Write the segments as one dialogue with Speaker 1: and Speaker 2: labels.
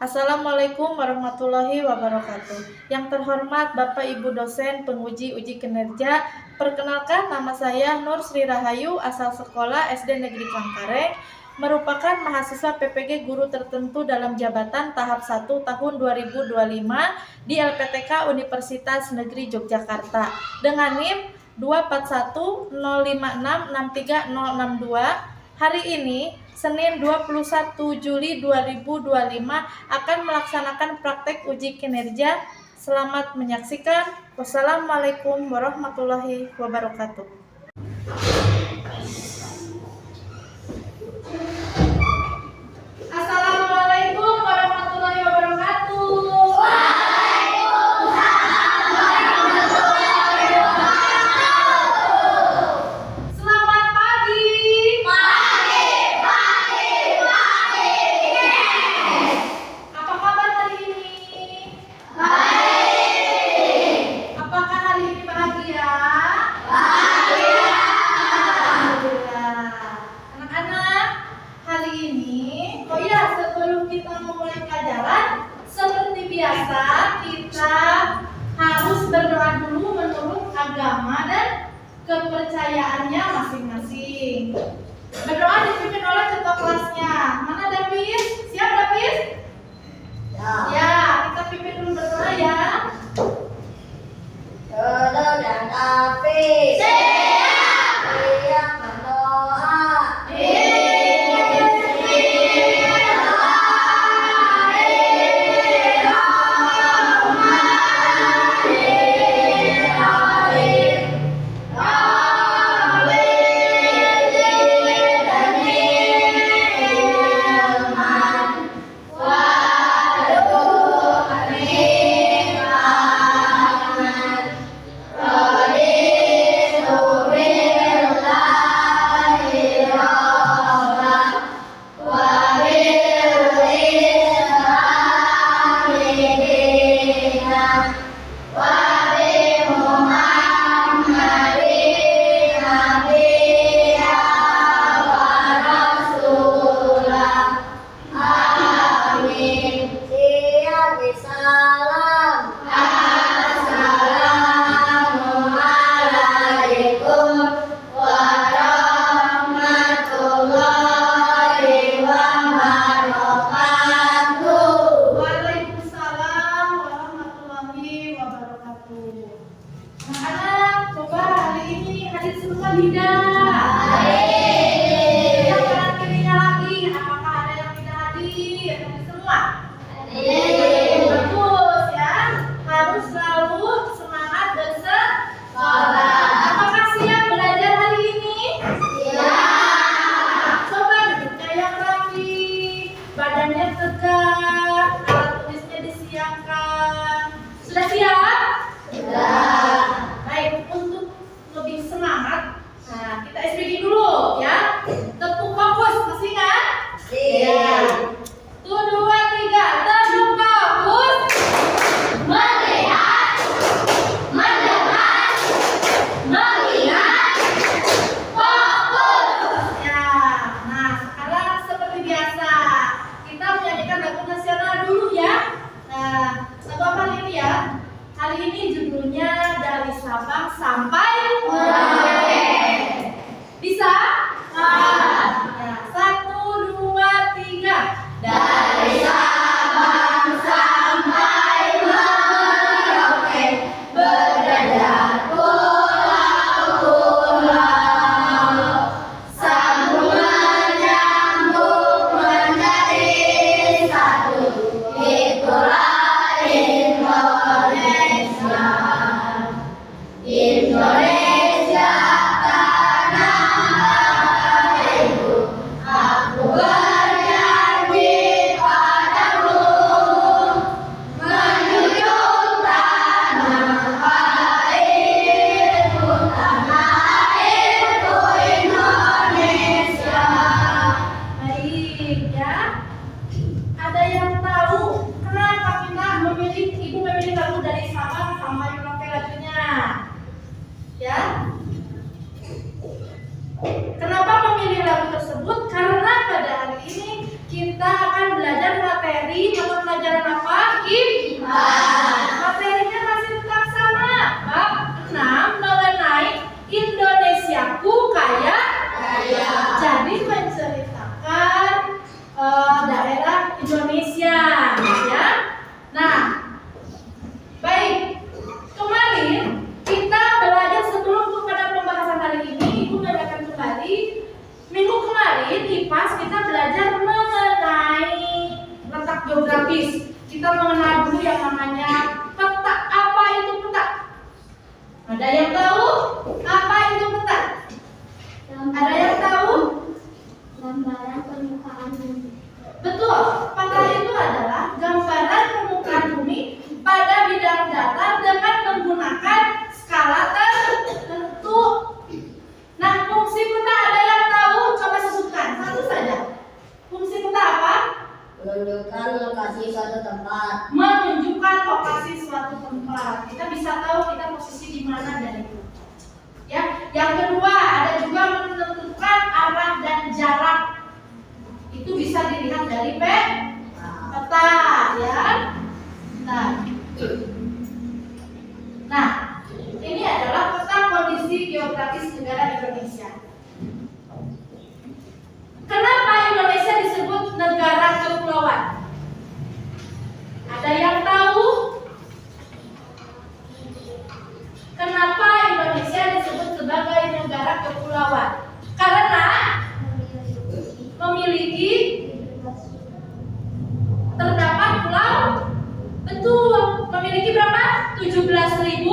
Speaker 1: Assalamualaikum warahmatullahi wabarakatuh. Yang terhormat Bapak Ibu dosen penguji uji kinerja, perkenalkan nama saya Nur Sri Rahayu, asal sekolah SD Negeri Kangkareng, merupakan mahasiswa PPG guru tertentu dalam jabatan tahap 1 tahun 2025 di LPTK Universitas Negeri Yogyakarta dengan NIM 24105663062. Hari ini, Senin 21 Juli 2025 akan melaksanakan praktek uji kinerja. Selamat menyaksikan. Wassalamualaikum warahmatullahi wabarakatuh. Assalamualaikum warahmatullahi wabarakatuh. Selamat pagi. Apa kabar hari ini? Baik. Apakah hari ini bahagia? Bahagia. Alhamdulillah. Anak-anak, hari ini, sebelum kita memulai pelajaran, seperti biasa kita harus berdoa dulu menurut agama dan kepercayaannya masing-masing. Berdoa dipimpin oleh ketua kelasnya. Mana Davis? Siap Davis? Ya, kita pimpin dulu berdoa ya.
Speaker 2: Dodo dan Davis siap berdoa.
Speaker 1: Waalaikumsalam warahmatullahi wabarakatuh. Anak-anak, coba hari ini hadir semua tidak? Yang kanan kirinya lagi, apakah ada yang tidak hadir? Hadir semua? Bagus ya. Harus selalu semangat dan sekolah. Apakah siap belajar hari ini? Coba duduknya yang rapi, badannya tegak, alat tulisnya disiapkan. Sudah siap? Baik, untuk lebih semangat, nah kita SPG dulu ya. Tepuk fokus, masih ingat? Tuh, 2, 3, tepuk fokus. Melihat, mendengar, mengingat, fokus. Ya, nah sekarang seperti biasa kita menyanyikan lagu nasional dulu ya. Nah, lagu apa ini ya? Hari ini judulnya Dari Sabang Sampai Merauke. Bisa? Ya, 1, 2, 3. Dari Sabang sampai Merauke, beredar pulau-pulau, sambungan nyambung menjadi satu. Itulah Indonesia. Indonesia tanah airku, aku berjanji padamu, menjunjung tanah airku Indonesia. Baik ya. Ada yang tahu kenapa kita ibu memilih lagu Dari Sabang sampai Merauke lagunya? Ya. Kenapa memilih lagu tersebut? Karena pada hari ini kita akan belajar materi atau pelajaran apa? Materinya masih tetap sama. Bab 6 mengenai Indonesiaku kaya raya. Jadi menceritakan daerah Indonesia, ya. Nah, baik. Kemarin kita belajar sebelum kepada pembahasan hari ini, Ibu mengatakan kembali. Minggu kemarin IPAS kita belajar mengenai letak geografis. Kita mengenal dulu yang namanya peta. Apa itu peta? Ada yang tahu? Apa itu peta? Ada yang tahu?
Speaker 2: Gambaran permukaan bumi.
Speaker 1: Betul. Peta itu adalah gambaran permukaan bumi pada bidang datar dengan menggunakan skala tertentu. Nah, fungsi peta ada yang tahu? Coba sebutkan satu saja. Fungsi peta apa?
Speaker 2: Menunjukkan lokasi suatu tempat.
Speaker 1: Menunjukkan lokasi suatu tempat. Kita bisa tahu kita posisi di mana dari itu. Ya, yang kedua ada juga menentukan arah dan jarak. Itu bisa dilihat dari peta, ya. Nah, ini adalah peta kondisi geografis negara Indonesia. Kenapa Indonesia disebut negara kepulauan? Ada yang tahu? Kenapa Indonesia disebut sebagai negara kepulauan? Karena memiliki terdapat pulau. Betul. Memiliki berapa? 17.000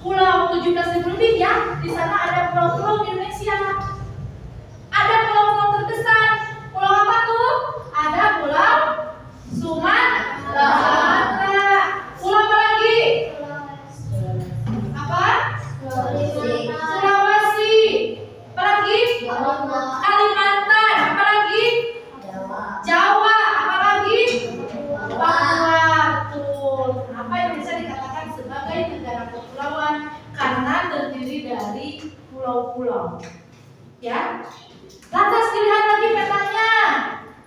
Speaker 1: pulau. 17.000 lebih, ya. Di sana ada pulau-pulau di Indonesia. Ada pulau-pulau terbesar. Pulau apa tuh? Ada pulau Sumatera. Pulau apa lagi? Apa? Sulawesi. Apa lagi? Kalimantan. Apa lagi? Jawa. Apa lagi? Papua. Betul. Apa yang bisa dikatakan sebagai negara kepulauan? Karena terdiri dari pulau-pulau. Ya. Lantas dilihat lagi petanya.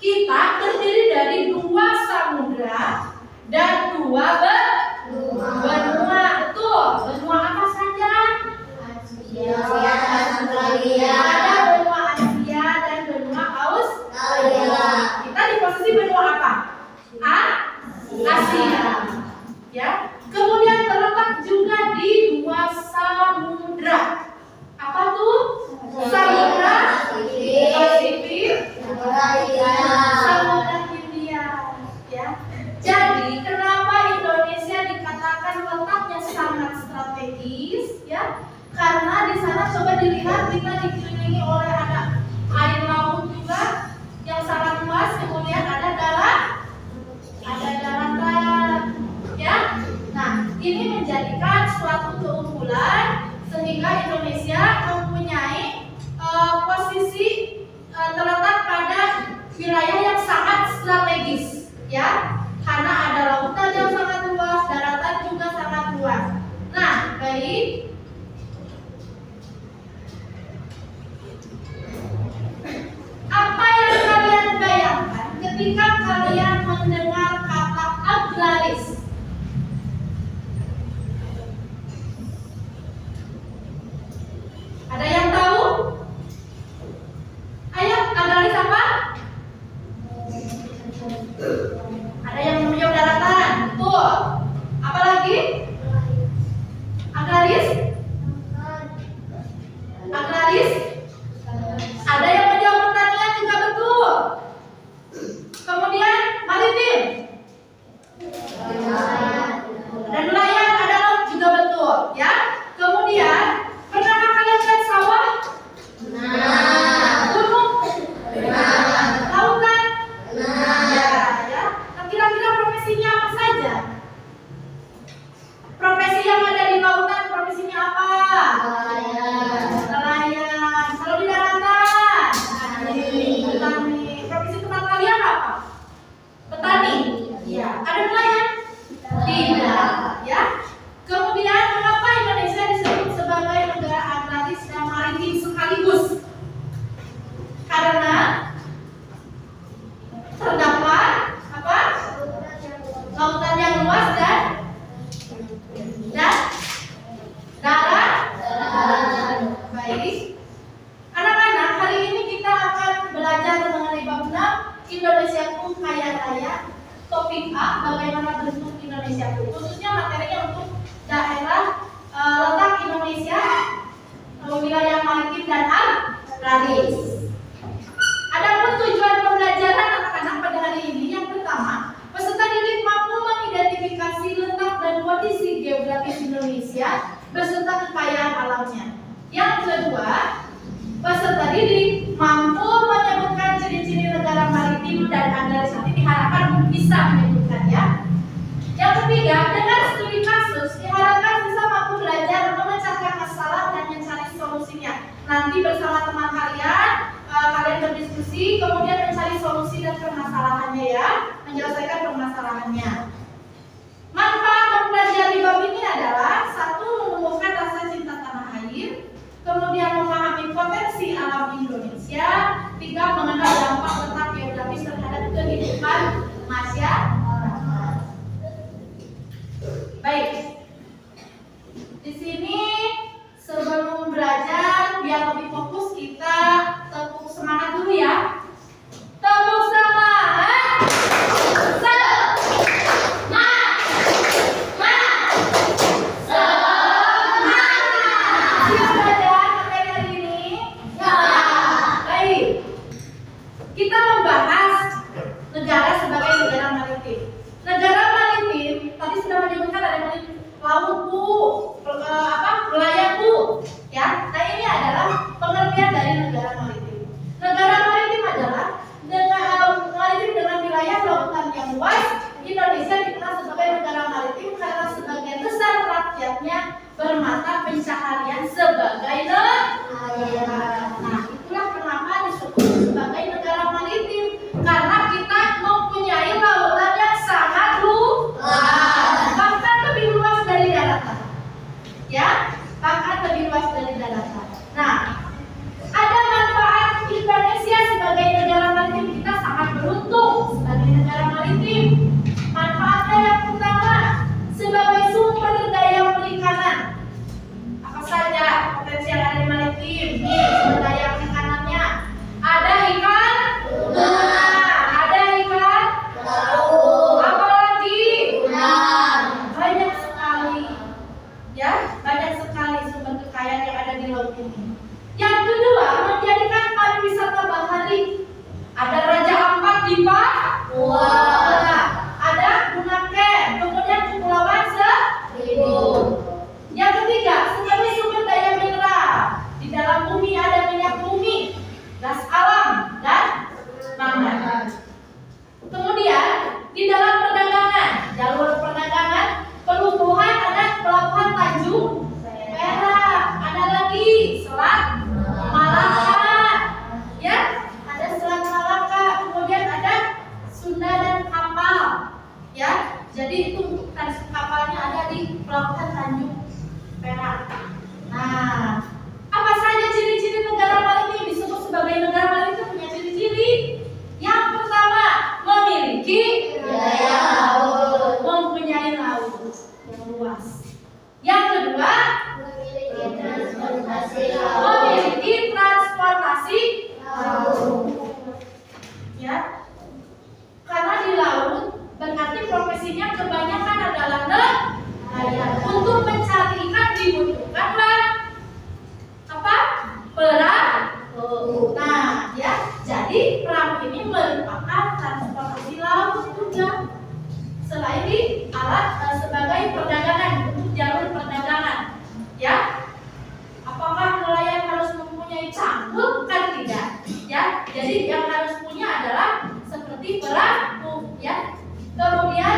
Speaker 1: Kita terdiri dari 2 samudra dan 2 benua. Betul. Benua apa saja? Ada benua Asia dan benua Australia. Kita di posisi benua apa? Asia. Ya. Kemudian terletak juga di 2 samudra. Apa tuh? Samudra Pasifik, Samudra Hindia. Ya. Jadi kenapa Indonesia dikatakan letaknya sangat strategis? Ya. Karena di sana coba dilihat kita dikelilingi oleh ada air laut juga yang sangat luas, kemudian ada daratan, ya. Nah, ini menjadikan suatu keunggulan sehingga Indonesia mempunyai posisi terletak pada wilayah yang sangat strategis, ya. Karena ada lautan yang sangat luas, daratan juga sangat luas. Nah, baik. Apa yang kalian bayangkan ketika topik A, bagaimana bentuk Indonesia itu, khususnya materinya untuk daerah letak Indonesia, wilayah maritim dan agraris. Adapun tujuan pembelajaran anak-anak pada hari ini, yang pertama, peserta didik mampu mengidentifikasi letak dan kondisi geografis Indonesia beserta kekayaan alamnya. Yang kedua, peserta didik mampu menyebutkan ciri-ciri negara maritim dan agraris. Nanti diharapkan bisa menyebutkan ya. Yang ketiga, dengan studi kasus diharapkan bisa mampu belajar memecahkan masalah dan mencari solusinya. Nanti bersama teman kalian, kalian berdiskusi, kemudian mencari solusi dan permasalahannya ya, menyelesaikan permasalahannya. Manfaat mempelajari bab ini adalah: satu, menumbuhkan rasa cinta tanah air, kemudian memahami potensi alam Indonesia, tiga, mengenal dampak letak geografis terhadap kehidupan masyarakat. Baik, di sini sebelum belajar biar lebih fokus kita tepuk semangat dulu ya. Tepuk semangat. Kita membahas negara sebagai negara maritim. Negara maritim tadi sudah menyebutkan ada maritim laut bu, wilayah bu, ya. Nah ini adalah pengertian dari negara maritim. Negara maritim adalah maritim dengan wilayah lautan yang luas. Indonesia dikenal sebagai negara maritim karena sebagian besar rakyatnya bermata pencaharian sebagai nelayan. Nah itulah kenapa disebut sebagai negara maritim, karena kita mempunyai lautan yang sangat luas, bahkan lebih luas dari daratan. Ya, bahkan lebih luas dari daratan. Nah, ada manfaat Indonesia sebagai negara maritim. Kita sangat beruntung sebagai negara maritim. Manfaatnya yang pertama, sebagai sumber daya perikanan. Apa saja potensi yang ada di maritim? Nih, sumber daya perikanannya. Ada ikan tuna, ada ikan laut, apa lagi? Banyak sekali, ya, banyak sekali sumber kekayaan yang ada di laut ini. Yang kedua, menjadikan pariwisata bahari. Ada Raja Ampat di Papua, ada Bunaken, kemudian Kepulauan Seribu. Yang ketiga, sebagai sumber daya mineral. Di dalam bumi ada minyak bumi, gas alam, dan mangan. Kemudian di dalam perdagangan, jalur perdagangan, perhubungan ada pelabuhan Tanjung Perak, ada lagi Selat Malaka, ya, ada Selat Malaka, kemudian ada Sunda dan kapal, ya. Jadi itu untuk transit kapalnya ada di pelabuhan Tanjung Perak. Nah, apa saja ciri-ciri negara maritim disebut sebagai negara maritim? Punya ciri-ciri. Yang pertama, memiliki wilayah laut, mempunyai laut yang luas. Yang kedua, memiliki transportasi laut. Ya, karena di laut berarti profesinya kebanyakan adalah nelayan. Untuk mencari ikan dibutuhkanlah apa? Perahu. Nah, ya, jadi perahu ini merupakan transportasi laut juga. Selain di alat sebagai perdagangan, untuk jalur perdagangan, ya. Apakah nelayan harus mempunyai cangkul? Kan tidak, ya. Jadi yang harus punya adalah seperti perahu, ya. Kemudian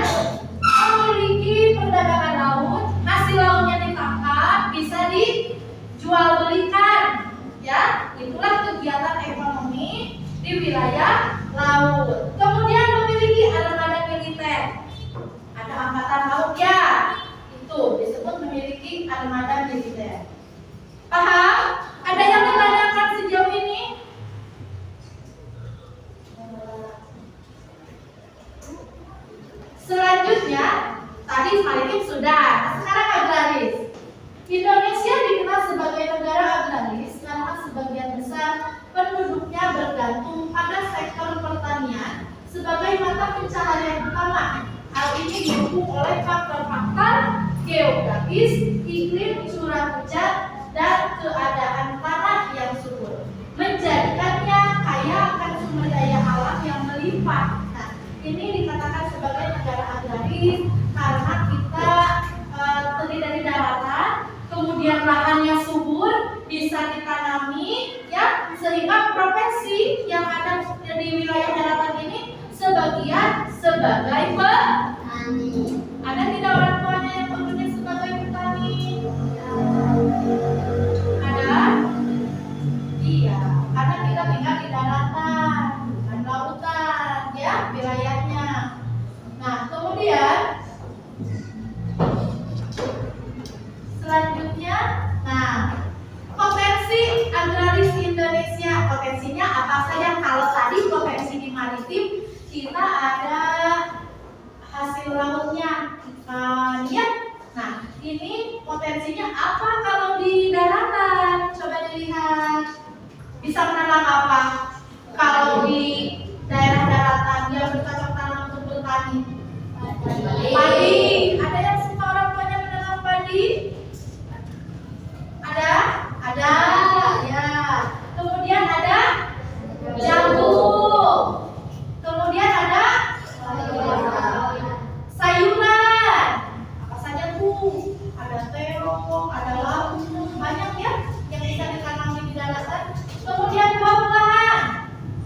Speaker 1: memiliki perdagangan laut, hasil lautnya ditangkap, bisa dijual belikan, ya. Itulah kegiatan ekonomi di wilayah laut. Kemudian memiliki armada militer, ada angkatan laut, ya. Itu disebut memiliki armada militer. Paham? Ada yang ditanyakan sejauh ini? Selanjutnya, tadi maritim sudah, sekarang agraris. Indonesia dikenal sebagai negara agraris karena sebagian besar penduduknya bergantung pada sektor pertanian sebagai mata pencaharian utama. didukung oleh faktor-faktor geografis, iklim, curah hujan, dan keadaan tanah yang subur, menjadikannya kaya akan sumber daya alam yang melimpah. Nah, ini dikatakan sebagai negara agraris karena kita terdiri dari daratan, kemudian lahannya subur, bisa ditanami, ya, sehingga provinsi yang ada di wilayah daratan ini sebagian sebagai petani. Ada tidak orang tuanya yang bekerja sebagai petani? Ada? Iya, karena kita tinggal di daratan, bukan lautan, ya, wilayahnya. Nah, kemudian selanjutnya, nah, potensi agraris Indonesia. Potensinya apa saja? Kalau tadi potensi di maritim, kita ada hasil lautnya, ya. Nah, ini potensinya apa kalau di daratan? Coba dilihat. Bisa menanam apa? Kalau di daerah daratan yang bercocok tanam untuk bertani. Padi. Ada yang suka orang tuanya menanam padi? Ada? Ada, ya. Kemudian ada jagung. Kemudian ada sayuran. Apa saja tuh? Ada terong, ada labu, banyak ya yang bisa ditanami di daratan. Kemudian buah-buahan.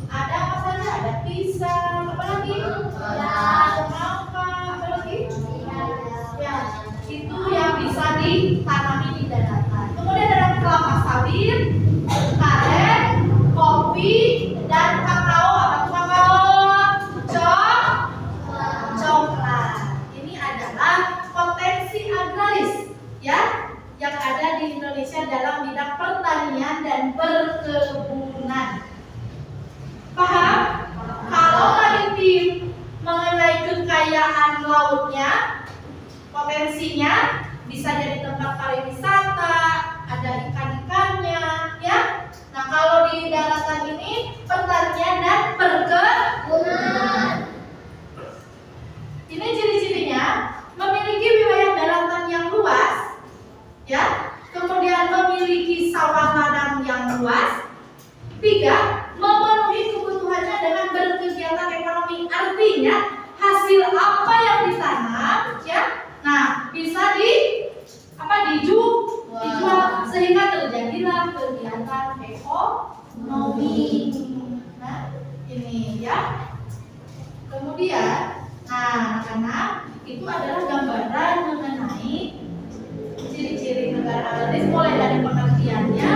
Speaker 1: Ada apa saja? Ada pisang, apa lagi? Semangka, apa lagi? Ya, itu yang bisa ditanami di daratan. Kemudian ada kelapa sawit, karet, kopi, dan kakao. Apa itu kakao? Coklat. Ini adalah potensi agraris, ya, yang ada di Indonesia dalam bidang pertanian dan perkebunan. Paham? Kalau maritim mengenai kekayaan lautnya, potensinya bisa jadi tempat pariwisata, ada ikan-ikannya, ya. Nah, kalau di daratan ini pertanian dan perkebunan. Ini ciri-cirinya: memiliki wilayah daratan yang luas, ya. Kemudian memiliki sawah ladang yang luas. 3, memenuhi kebutuhannya dengan berkegiatan ekonomi. Artinya hasil apa yang ditanam, ya, nah, bisa dijual sehingga terjadilah kegiatan ekonomi. Nah, ini ya. Kemudian, nah, anak-anak, itu adalah gambaran mengenai ciri-ciri negara agraris, mulai dari pengertiannya,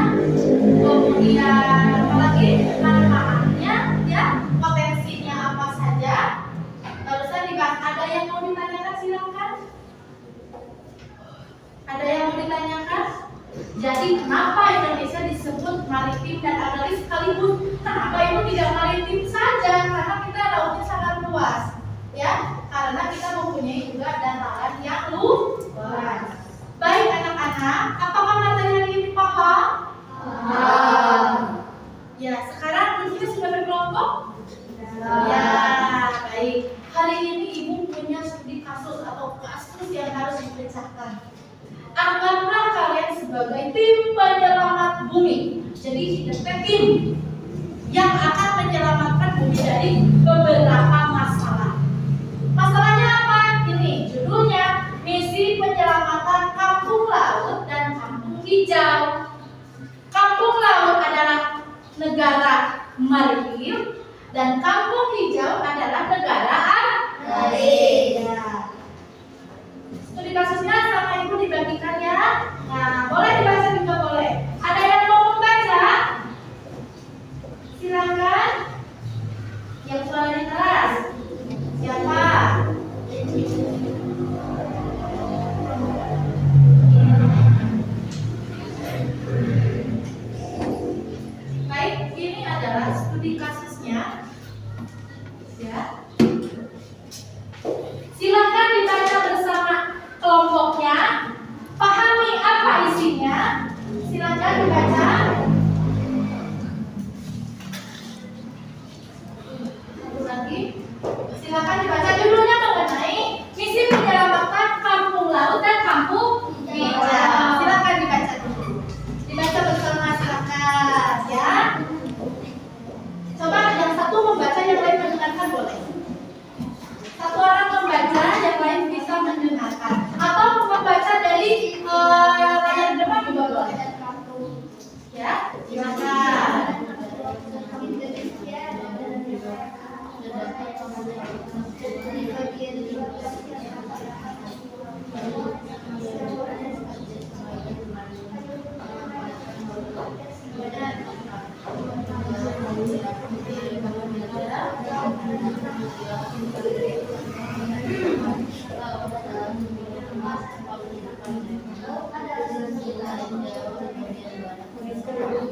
Speaker 1: kemudian apalagi manfaatnya, ya, potensinya apa saja. Barusan dibahas. Ada yang mau ditanyakan? Silakan. Ada yang mau ditanyakan? Jadi kenapa Indonesia disebut maritim dan agraris sekaligus? Kenapa itu tidak maritim saja? Karena kita lautnya sangat luas, ya. Karena kita mempunyai juga dataran yang luas. Baik anak-anak, apakah materi ini paham? Ya, sekarang kita sudah berkelompok? Ya, baik. Hari ini ibu punya studi kasus atau kasus yang harus dipecahkan. Anggaplah kalian sebagai tim penyelamat bumi. Jadi ada tim yang akan menyelamatkan bumi dari beberapa masalah. Masalahnya apa? Ini judulnya: misi penyelamatan kampung laut dan kampung hijau. Kampung laut adalah negara maritim dan kampung hijau adalah negara agraris. Ya. Studi kasusnya sama ibu dibagikan ya. Nah, boleh dibaca juga boleh. Ada yang mau membaca? Silakan. Yang suaranya keras. Siapa? Baik, ini adalah studi kasusnya. Ya. Silakan dibaca bersama kelompoknya. Pahami apa isinya. Silakan dibaca. Satu lagi. Silakan dibaca, judulnya mengenai misi penyelamatan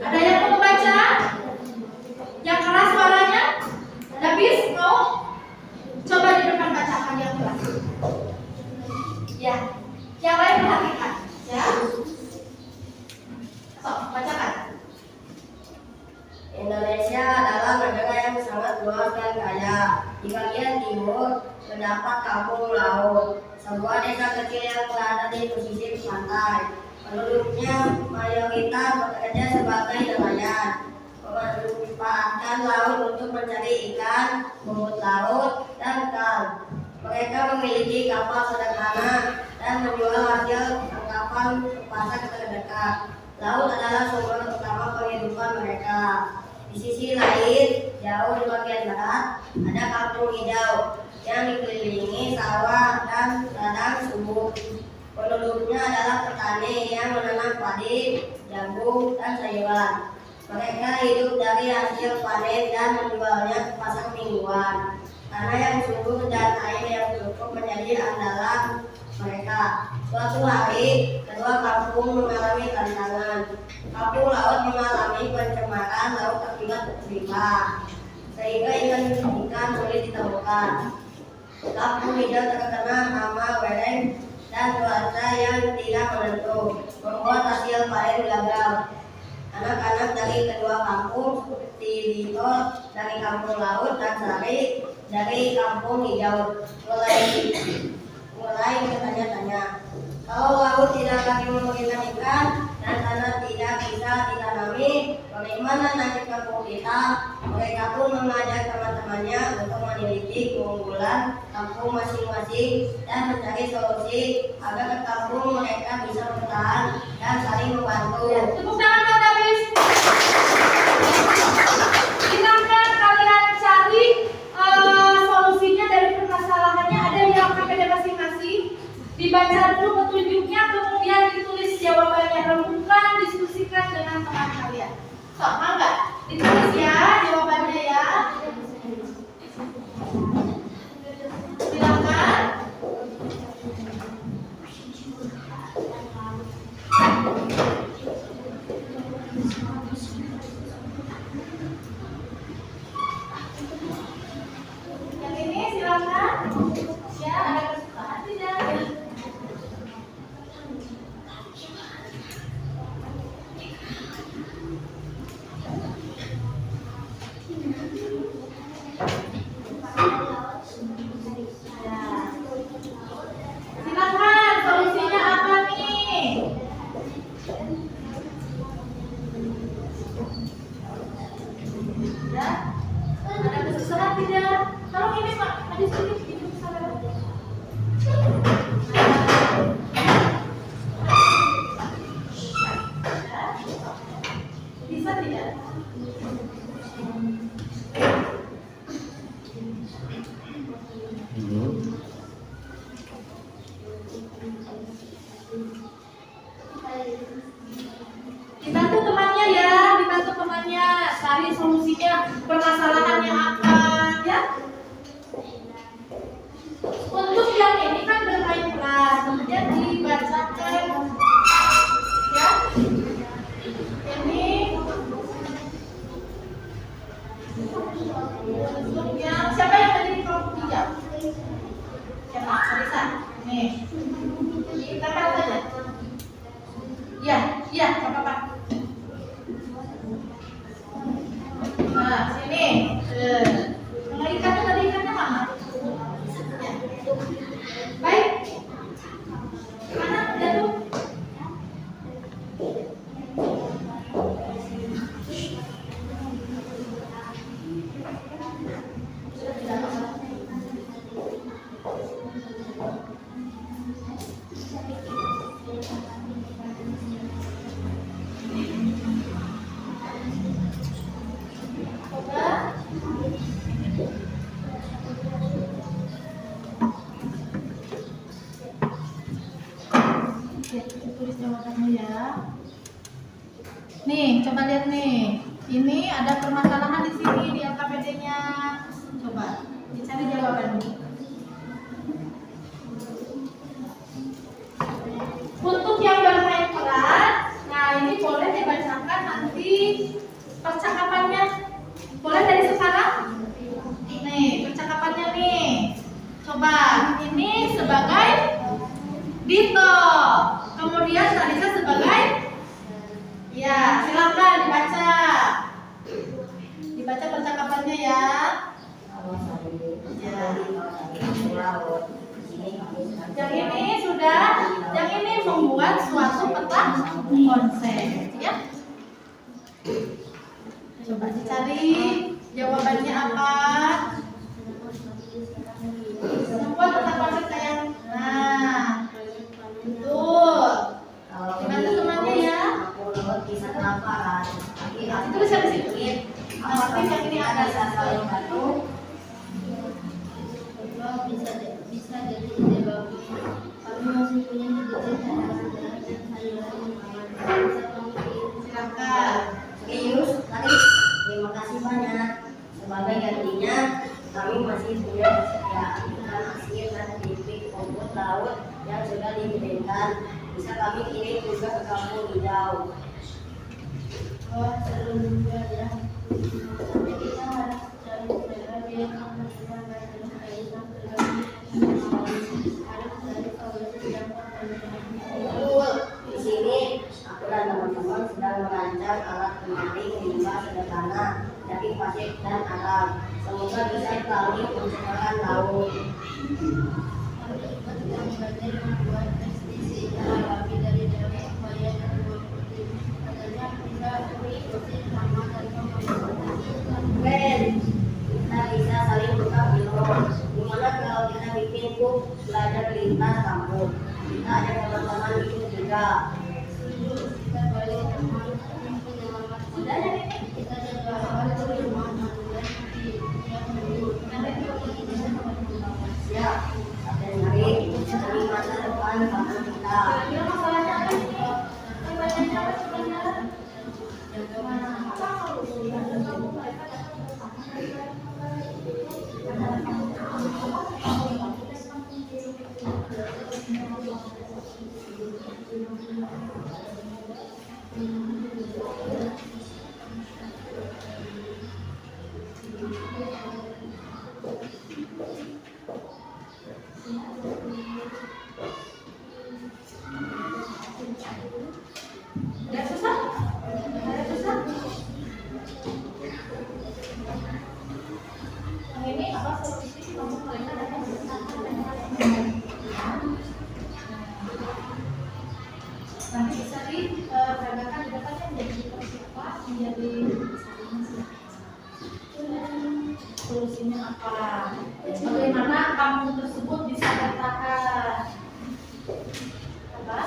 Speaker 1: Ada yang mau membaca? Yang keras suaranya? Habis? Mau? Coba di depan bacakan yang keras. Ya. Yang lain perhatikan. Ya. So, bacakan.
Speaker 2: Indonesia adalah negara yang sangat luas dan kaya. Di bagian timur terdapat kampung laut, sebuah desa kecil yang berada di pesisir pantai. Penduduknya mayoritas bekerja sebagai nelayan, memanfaatkan laut untuk mencari ikan, rumput laut, dan ikan. Mereka memiliki kapal sederhana dan menjual hasil tangkapan ke pasar terdekat. Laut adalah sumber utama penghidupan mereka. Di sisi lain, jauh di bagian barat, ada kampung hijau yang dikelilingi sawah dan ladang subur. Penduduknya adalah petani yang menanam padi, jagung, dan sayuran. Mereka hidup dari hasil panen dan menjualnya ke pasar mingguan. Tanah yang subur dan air yang cukup menjadi andalan mereka. Suatu hari, kedua kampung mengalami tantangan. Kampung laut mengalami pencemaran laut akibat limbah, sehingga ikan sulit ditemukan. Kampung hijau terkena hama wereng dan cuaca yang tidak menentu, membuat hasil panen gagal. Anak-anak dari kedua kampung seperti Dito dari kampung laut dan Sari dari kampung hijau mulai bertanya-tanya, kalau laut tidak lagi memberikan ikan dan tanah tidak bisa ditanami, bagaimana nasib kampung kita? Mereka pun mengajak teman-temannya untuk meneliti keunggulan kampung masing-masing dan mencari solusi agar kampung mereka bisa bertahan dan saling membantu.
Speaker 1: Tepuk tangan buat Davis. Silakan kalian cari solusinya dari permasalahannya, ada di KPD masing-masing. Dibaca dulu petunjuknya, kemudian ditulis jawabannya, renungkan, diskusikan dengan teman kalian. So, mau nggak? Ditulis ya jawabannya ya. Silakan. Yang ini silakan. Ya, ada kesukaan tidak? Silakan, solusinya apa nih? Ya, ada kesusahan tidak? Kalau ini Pak, ada sedikit itu kesusahan. Bisa tidak? Dibantu temannya ya, dibantu temannya cari solusinya, permasalahannya apa ya. Untuk yang ini kan bermain kelas, kemudian dibacakan ya. Ini untuk yang siapa yang ada di kelompok hijau? Siapa? Bisa. Nih, kita saja. Ya, iya, nggak apa-apa. Nah, sini. Mengikat tadi ikannya mana? Ya. Baik. Mana jatuh? Sudah tidak apa-apa. Tulis jawabannya ya. Nih, coba lihat nih. Ini ada permasalahan di sini di LKPD-nya. Coba dicari jawabannya. sebagai Dito. Kemudian Talisa sebagai, ya silakan dibaca. Dibaca percakapannya ya. Yang ini sudah, yang ini membuat suatu peta konsep, ya. Coba dicari jawabannya apa. Membuat peta konsep sayang. Nah, betul. Dibantu temannya ya. Itu bisa di situ. Tapi yang ini ada satu batu.
Speaker 3: Bisa jadi ide bagus. Kami masih punya cita-cita
Speaker 1: Silakan.
Speaker 2: Oke Yus, tadi terima kasih banyak. Sebagai gantinya, kami masih punya kesediaan ikan asin dan keripik rumput laut yang sudah dikeringkan. Bisa kami kirim juga ke kampung hijau.
Speaker 3: Wah, seru juga ya. Tapi kita harus cari cara biar kamu bisa belajar kaitan harus dari solusi dampak
Speaker 2: Betul. Di sini aku dan teman-teman sedang merancang alat penyaring limbah sederhana dari pasir dan alam. Semoga bisa sekali pencemaran laut.
Speaker 3: membuat pestisida alami dari daun supaya terbuat putih. Katanya bisa bersih sama dan
Speaker 2: Ben, kita bisa saling tukar ilmu. Gimana kalau kita bikin grup belajar lintas kampus? Kita ada teman-teman ikut juga.
Speaker 3: kita balik teman penyelamat budaya. Kita jaga harus rumah dan yang dulu.
Speaker 2: Siap. Dan hari demi masa depan kampus kita.
Speaker 1: Kira masalahnya apa sih? Pertanyaannya apa sebenarnya? Ada susah? Ada susah? Yang ini apa solusi kamu mereka datang nanti bisa diperagakan di depannya menjadi apa? Menjadi solusinya apa? Bagaimana kampung tersebut bisa bertahan? Apa?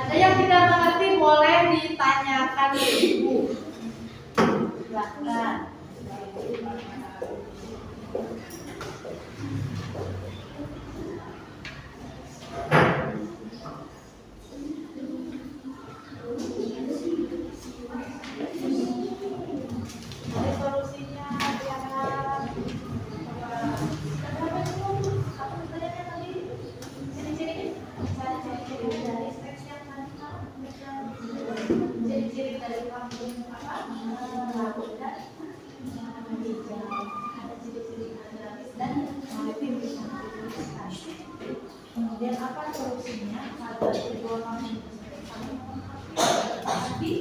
Speaker 1: Ada yang tidak mengerti boleh ditanyakan ke ibu. Silakan. Ada solusinya, Tiara. Apa pertanyaannya tadi? Ciri-ciri dari teks yang tadi ciri-ciri dari kampung apa? Laut dan hijau. Ada ciri-ciri agraris dan maritim. Kemudian apa solusinya? Ada kedua kampung tadi.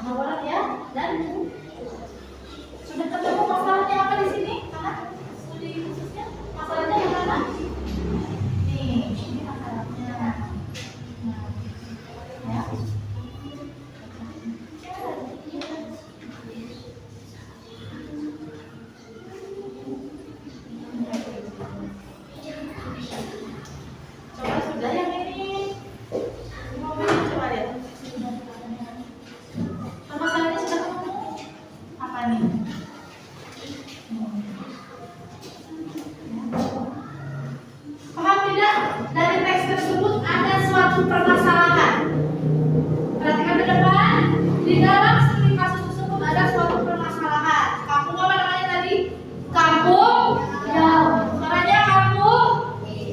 Speaker 1: Hafalan ya. Dan sudah ketemu masalahnya apa di sini? Karena studi khususnya masalahnya yang mana? Nih, ini masalahnya. Nah, ya. Coba sudah yang ini. Mau coba lihat. Permasalahannya sudah ketemu. Apa nih? Paham tidak? Dari teks tersebut ada suatu permasalahan. Perhatikan ke depan. Di dalam studi kasus tersebut ada suatu permasalahan. Kampung apa namanya tadi? Kampung Jauh. Suaranya kampung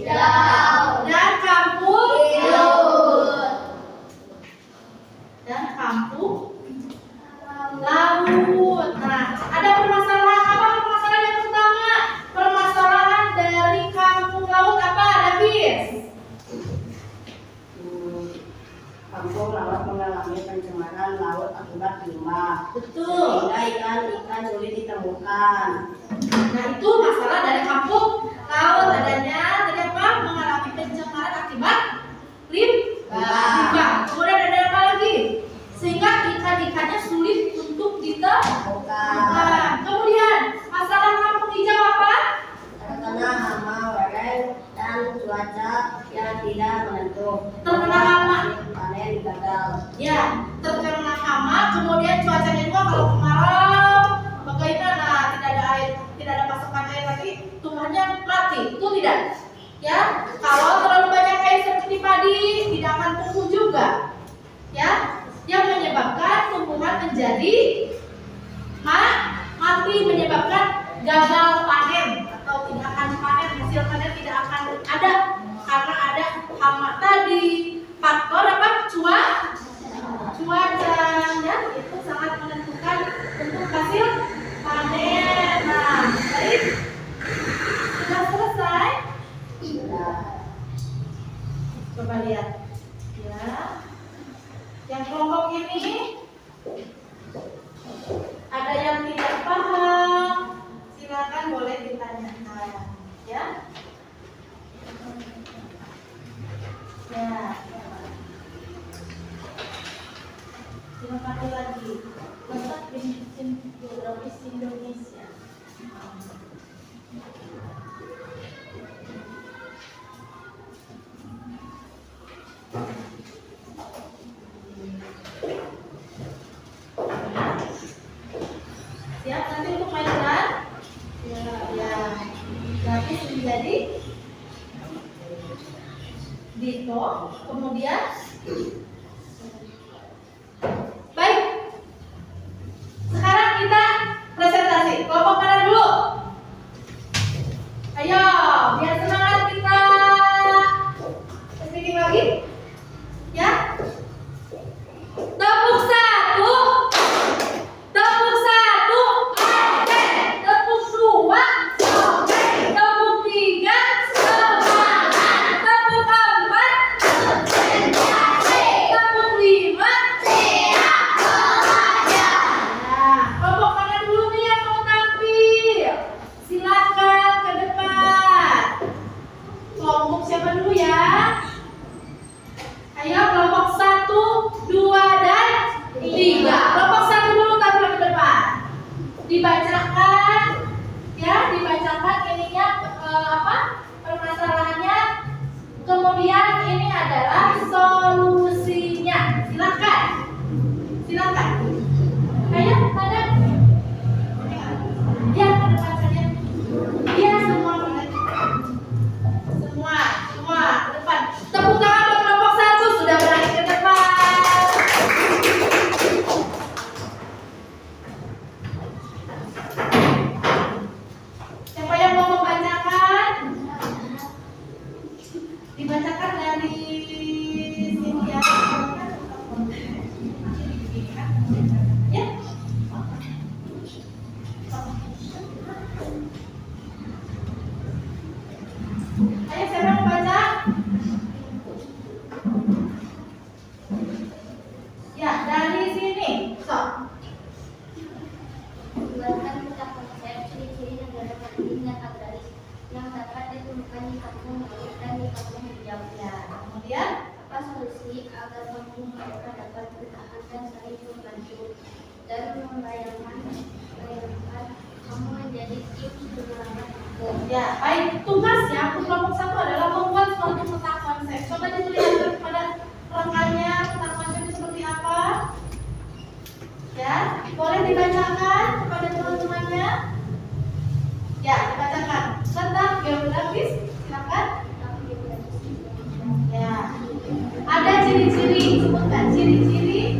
Speaker 1: Jauh. Dan kampung Laut. Dan kampung Laut. Nah, ada permasalahan apa? Permasalahan yang pertama, permasalahan dari kampung laut apa, Davis?
Speaker 2: Kampung laut mengalami pencemaran laut akibat limbah.
Speaker 1: Betul.
Speaker 2: Sehingga ikan-ikan sulit ditemukan.
Speaker 1: Nah, itu masalah dari kampung laut adanya ternyata mengalami pencemaran akibat limbah. Kemudian ada apa lagi? Sehingga ikan-ikannya sulit untuk ditemukan. Kemudian masalah kampung hijau apa?
Speaker 2: Terkena hama lereng dan cuaca yang tidak menentu.
Speaker 1: Terkena hama.
Speaker 2: Panen gagal.
Speaker 1: Ya, terkena hama, kemudian cuacanya juga kalau kemarau, bagaimana? Tidak ada air, tidak ada pasokan air lagi, tumbuhannya mati. Itu tidak. Ya, kalau terlalu banyak air seperti padi, tidak akan tumbuh juga. Ya, yang menyebabkan tumbuhan menjadi mati, menyebabkan gagal panen atau tidak akan panen, hasil panen tidak akan ada karena ada hama tadi. Faktor apa? Cuaca ya, itu sangat menentukan untuk hasil panen. Nah, baik, sudah selesai. Coba lihat ya, yang kelompok ini ada yang tidak paham, silakan boleh ditanyakan ya. Ya, silakan lagi. Letak bincang geografis Indonesia. Siap nanti untuk mainan? Ya. Nanti menjadi Dito, kemudian baik. Sekarang kita presentasi. Kelompok mana dulu? Ayo, biar semangat kita. Speaking lagi. Ya. Tepuk satu. Tepuk satu. Oke. Tepuk dua. Oke. Tepuk tiga. Semangat. Tepuk empat. Tepuk lima. Nah, kelompok mana dulu nih yang mau tampil? Silakan ke depan. Kelompok siapa dulu ya? Ayo kelompok 1, 2, dan 3. Kelompok 1 dulu tampil ke depan. Dibacakan ya, dibacakan ininya permasalahannya. Kemudian ini adalah solusinya. Silakan. Silakan. Ayo, ada. Ya, ke depan saja. Ya, semua boleh. Semua ke depan. Tepuk tangan buat kelompok 1 sudah berani ke depan. Siapa yang mau membacakan? Dibacakan dari sini ya.
Speaker 3: Buatkan peta konsep ciri-ciri negara maritim dan agraris yang dapat ditemukan di kampung laut dan di kampung hijau.
Speaker 1: Ya, kemudian
Speaker 3: Apa solusi agar kampung mereka dapat bertahan dan saling membantu dan membayangkan kamu menjadi tim penyelamat kampung.
Speaker 1: ya, baik, tugasnya untuk kelompok 1 adalah membuat suatu peta konsep. Coba diperlihatkan kepada rekannya peta konsep itu seperti apa. Ya, boleh dibacakan kepada teman-temannya. Ya, dibacakan. Letak geografis, silakan. Ya, ada ciri-ciri, sebutkan ciri-ciri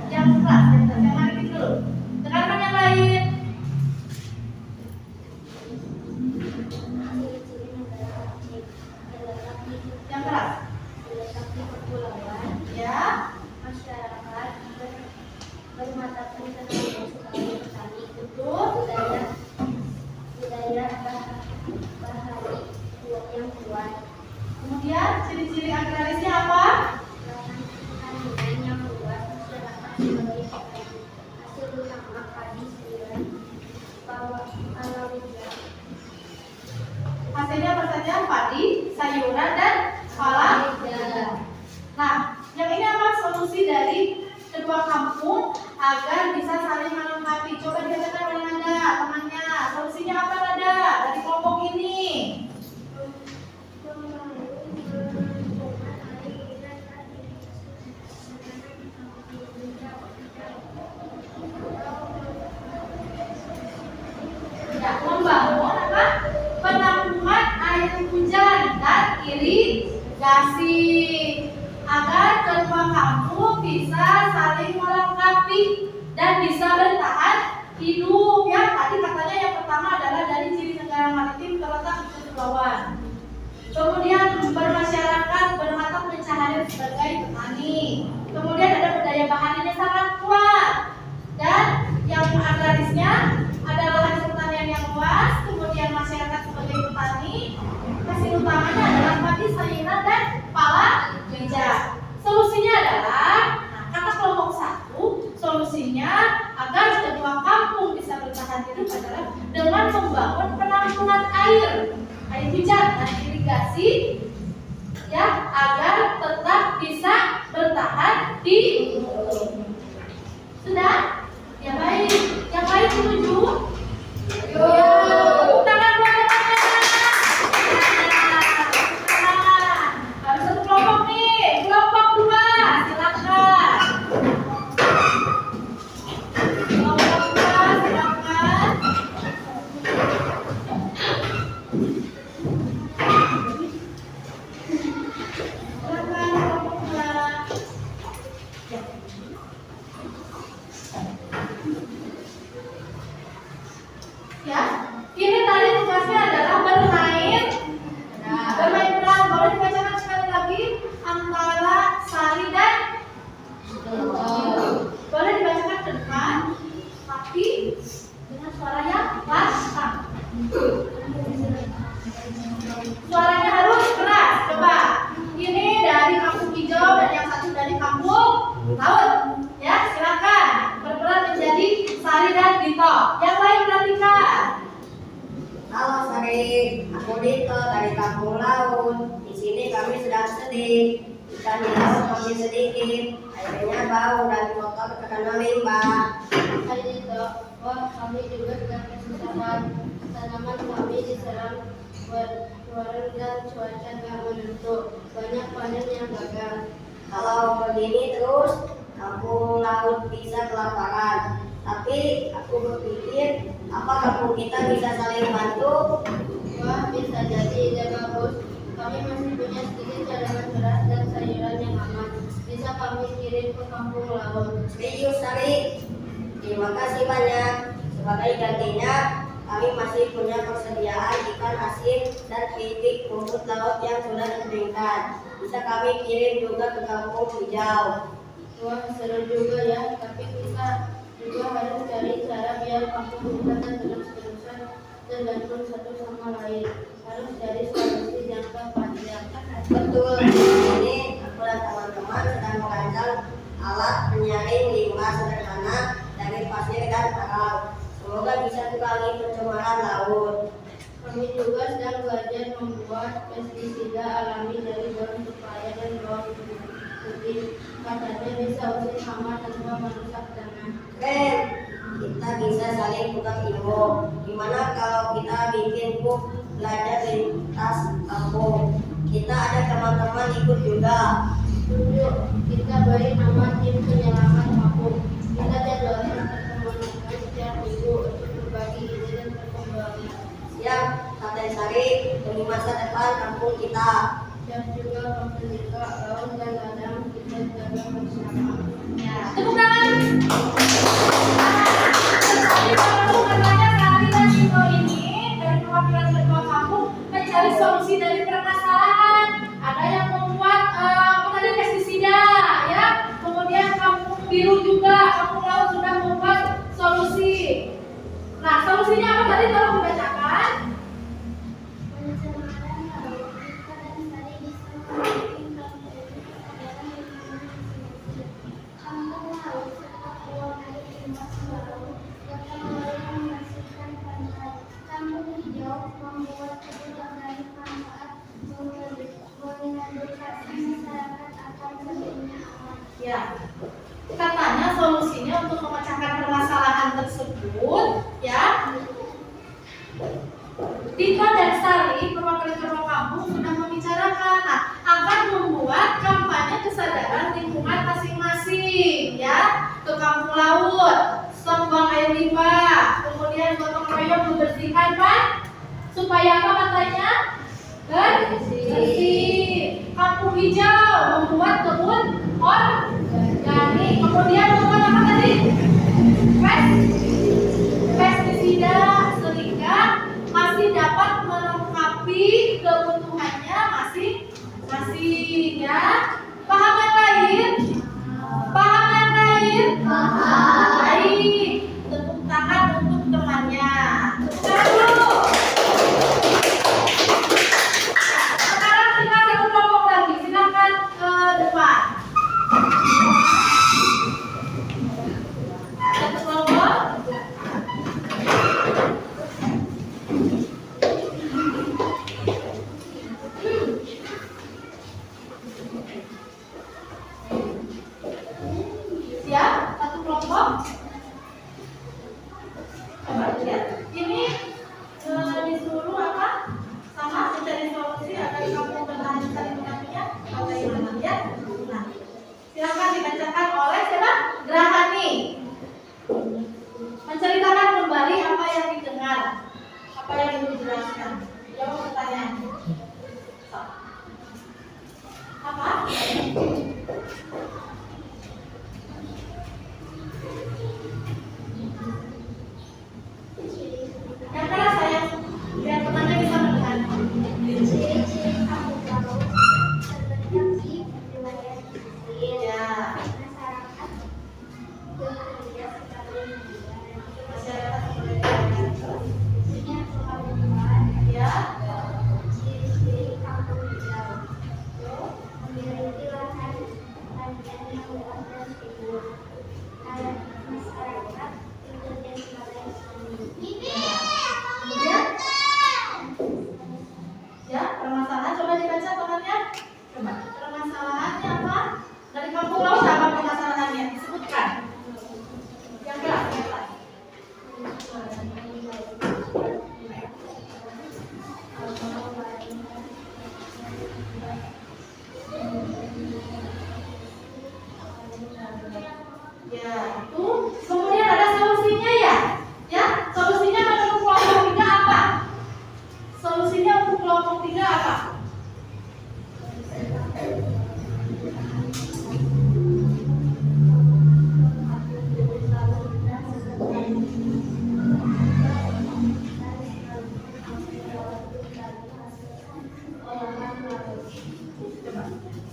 Speaker 1: yang keras. Yang mana itu dulu? Dengarkan yang lain.
Speaker 3: Ciri-ciri negara maritim
Speaker 1: Yang keras.
Speaker 3: terletak di kepulauan,
Speaker 1: Ya,
Speaker 3: masyarakat bermata pencaharian sebagai petani,
Speaker 1: betul.
Speaker 3: budaya bahari yang kuat,
Speaker 1: Kemudian ciri-ciri agrarisnya apa?
Speaker 3: lahan pertanian yang luas, masyarakat sebagai petani, hasil utama padi, sayuran, palawija.
Speaker 1: Hasilnya apa saja? Padi, sayuran, dan palawija. Nah, yang ini apa solusi dari kedua kampung agar bisa saling melengkapi? Coba dibacakan oleh Nada, temannya. Solusinya apa Nada dari kelompok ini? Ya, membangun apa? Penampungan air hujan dan irigasi agar kedua kampung bisa saling melengkapi dan bisa bertahan hidup. Ya, tadi katanya yang pertama adalah dari ciri negara maritim terletak di kepulauan. Kemudian bermasyarakat bermata pencaharian sebagai petani. Kemudian ada budaya baharinya sangat kuat. Dan yang agrarisnya adalah hasil pertanian yang luas. Kemudian masyarakat sebagai petani. Hasil utamanya adalah padi, sayuran, dan palawija. Solusinya adalah, nah, kata kelompok 1, solusinya agar kedua kampung bisa bertahan hidup adalah dengan membangun penampungan air hujan dan irigasi, ya, agar tetap bisa bertahan hidup. Sudah? Ya baik. Yang lain setuju? Tepuk tangan buat teman-teman. Nah, baru satu kelompok nih. Kelompok 2, silakan. Kelompok 2, silakan. Silakan kelompok 2. Ya. Ya, ini tadi tugasnya adalah bermain peran. Boleh dibacakan sekali lagi antara Sari dan boleh dibacakan ke depan, tapi dengan suara yang lantang. Suaranya harus keras. Coba. Ini dari kampung hijau dan yang satu dari kampung laut. Ya, silakan berperan menjadi Sari dan Dito. Yang lain perhatikan.
Speaker 2: Halo Sari, aku Dito dari kampung laut. Di sini kami sedang sedih. Ikan di laut makin sedikit, airnya bau dan kotor terkena limbah.
Speaker 3: Hai Dito, wah kami juga sedang kesusahan. Tanaman kami diserang warna dan cuaca tak menentu. Banyak panen yang gagal.
Speaker 2: Kalau begini terus, kampung laut bisa kelaparan. Tapi aku berpikir, apa kampung kita bisa saling bantu?
Speaker 3: Wah, bisa jadi ide bagus. Kami masih punya sedikit cadangan beras dan sayuran yang aman. Bisa kami kirim ke kampung laut.
Speaker 2: Serius Sari, terima kasih banyak. Sebagai gantinya, kami masih punya persediaan ikan asin dan keripik rumput laut yang sudah dikeringkan. Bisa kami kirim juga ke kampung hijau.
Speaker 3: Wah, seru juga ya. Tapi kita juga harus cari cara biar kampung kita terus-terusan tergantung satu sama lain. Harus cari solusi jangka panjang.
Speaker 2: Betul, ini aku dan teman-teman sedang merancang alat penyaring limbah sederhana dari dari pasir dan karang. Semoga bisa kurangi pencemaran laut.
Speaker 3: Kami juga sedang belajar membuat pestisida alami dari daun pepaya dan bawang putih. Katanya bisa usir hama tanpa merusak tanah.
Speaker 2: Keren, kita bisa saling tukar ilmu. Gimana kalau kita bikin grup belajar lintas kampung? Kita ada teman-teman ikut juga.
Speaker 3: Tunjuk, kita beri nama tim penyelamat kampung. Kita jadwalkan pertemuan setiap minggu untuk berbagi ide dan perkembangan.
Speaker 2: Siap, Kapten Sari, demi masa depan kampung kita.
Speaker 3: Dan juga Pemerdeka Laut dan Ladang kita jaga bersama.
Speaker 1: Ya, tepuk tangan. Jadi katanya Sari dan Tito ini dari perwakilan ketua kampung mencari solusi dari permasalahan. Ada yang membuat pestisida, ya. Kemudian kampung biru juga, kampung laut sudah membuat solusi. Nah, solusinya apa tadi? Tolong dibacakan. Ya, katanya solusinya untuk memecahkan permasalahan tersebut, ya. Tito dan Sari, perwakilan ketua kampung sudah membicarakan, nah, akan membuat kampanye kesadaran lingkungan masing-masing, ya, ke kampung laut, stop buang air limbah, kemudian gotong royong membersihkan, Pak, supaya apa katanya? Bersih. Kampung hijau membuat kebun organik, kemudian membuat apa tadi? Pestisida sehingga masih dapat melengkapi kebutuhannya masing-masing, ya. Paham yang lain? Paham yang lain? Paham. Baik, tepuk tangan untuk temannya. Tepuk tangan dulu. Sekarang kita satu kelompok lagi, silakan ke depan. Satu kelompok. Siap? Satu kelompok. Coba lihat. Ini disuruh apa? Sama mencari solusi agar kampung bertahan saling mengapinya. Bagaimana ya? Nah, silakan dibacakan oleh siapa? Grahani. Menceritakan kembali apa yang didengar, apa yang dijelaskan. Jawab pertanyaan. Apa? Yang keras sayang, biar temannya bisa mendengar.
Speaker 4: Ciri-ciri kampung laut terbentuk di wilayah pesisir.
Speaker 1: Ya,
Speaker 4: Masyarakat bekerja sebagai nelayan.
Speaker 1: masyarakat sebagai
Speaker 4: Khususnya pelabuhan.
Speaker 1: ya,
Speaker 4: Ciri-ciri kampung hijau memiliki lahan pertanian yang luas dan subur. Masyarakat bekerja sebagai petani.
Speaker 1: kemudian ya, permasalahan coba dibaca temannya. Coba, permasalahannya apa? Dari kampung laut apa permasalahannya? Disebutkan. Yang keras, yang keras. Ya, itu. Kemudian ada solusinya ya. Ya, solusinya menurut kelompok 3 apa? Solusinya untuk kelompok 3 apa?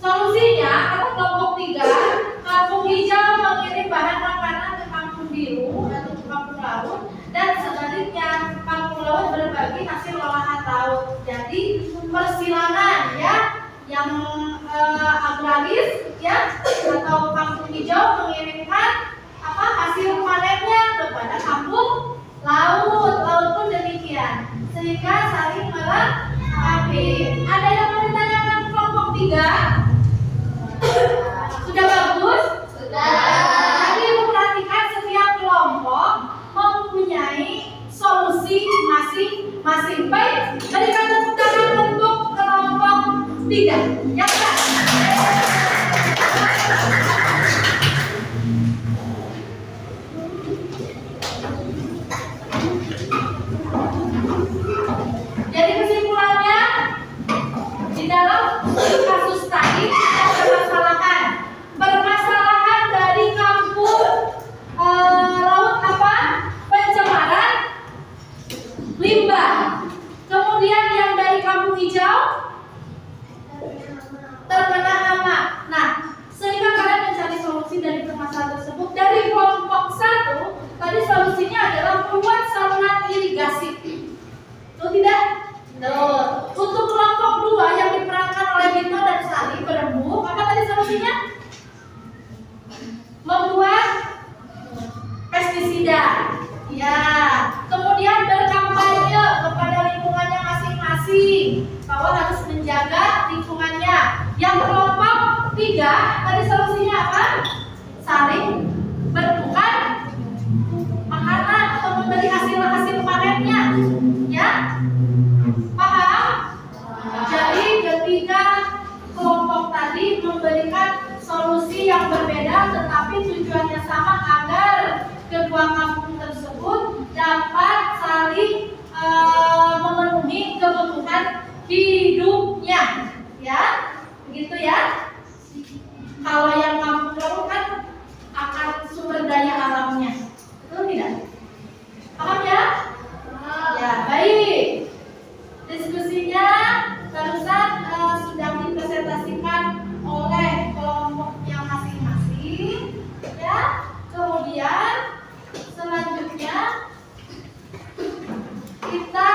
Speaker 1: Solusinya kata kelompok 3, kampung hijau mengirim bahan makanan ke kampung biru atau ke kampung laut, dan sebaliknya kampung laut berbagi hasil olahan laut. Jadi persilangan ya, yang agraris ya atau kampung hijau mengirimkan apa hasil panennya 3. Yang kan? Jadi kesimpulannya, di dalam kasus tadi ada permasalahan dari kampung laut apa? Pencemaran limbah. Kemudian yang dari kampung hijau terkena hama. Nah, sehingga kalian mencari solusi dari permasalahan tersebut. Dari kelompok 1 tadi solusinya adalah membuat saluran irigasi. Betul tidak? Betul. Untuk kelompok 2 yang diperankan oleh Dito dan Sari berembuk, apa tadi solusinya? Membuat pestisida. Ya. Kemudian berkampanye kepada lingkungannya masing-masing bahwa harus menjaga lingkungannya. Yang kelompok 3 tadi solusinya apa? Saling bertukar makanan atau memberi hasil panennya. Ya? Paham? Jadi ketiga kelompok tadi memberikan solusi yang berbeda tetapi tujuannya sama agar kedua kampung tersebut dapat saling memenuhi kebutuhan hidupnya. Ya? Begitu ya? Kalau yang kampung laut kan akan sumber daya alamnya. Betul tidak? Paham ya? Ya, baik. Diskusinya barusan sudah dipresentasikan oleh kelompoknya masing-masing. Ya, kemudian selanjutnya kita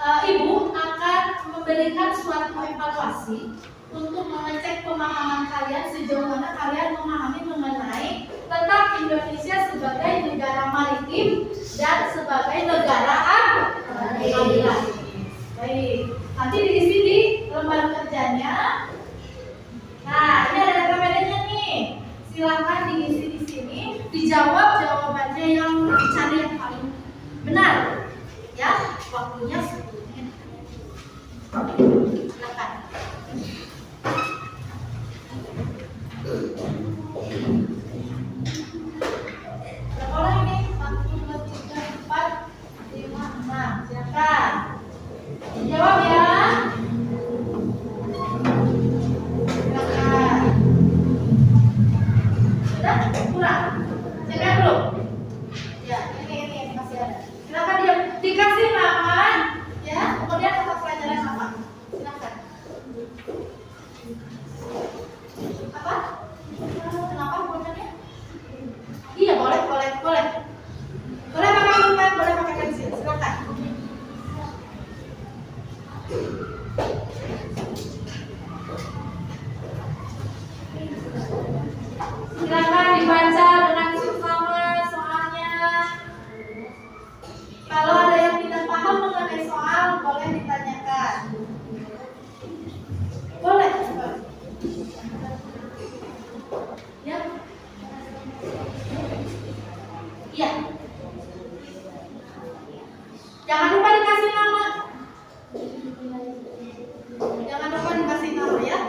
Speaker 1: Ibu akan memberikan suatu evaluasi untuk mengecek pemahaman kalian sejauh mana kalian memahami mengenai tentang Indonesia sebagai negara maritim dan sebagai negara perairan. Baik, nanti diisi di lembar kerjanya. Nah, ini ada KPD-nya nih. Silakan diisi di sini, dijawab jawabannya yang dicari yang paling benar. Ya, waktunya 10 menit. Silakan. Berapa orang ini? 1, 2, 3, 4, 5, 6. Silakan. Jawab ya. Silakan. Sudah? Kurang? Siapa belum? Ya, ini masih ada. Silakan dia dikasih nama, ya. Kemudian mata pelajaran apa? Silakan. Apa? Kenapa pulpennya? Iya, boleh. Boleh pakai pulpen, boleh pakai pensil. Silakan. Silakan dibaca dengan seksama soalnya. Kalau ada yang tidak paham mengenai soal, boleh ditanyakan. Boleh. Ya. Iya. Jangan lupa dikasih nama. Jangan lupa dikasih nama ya.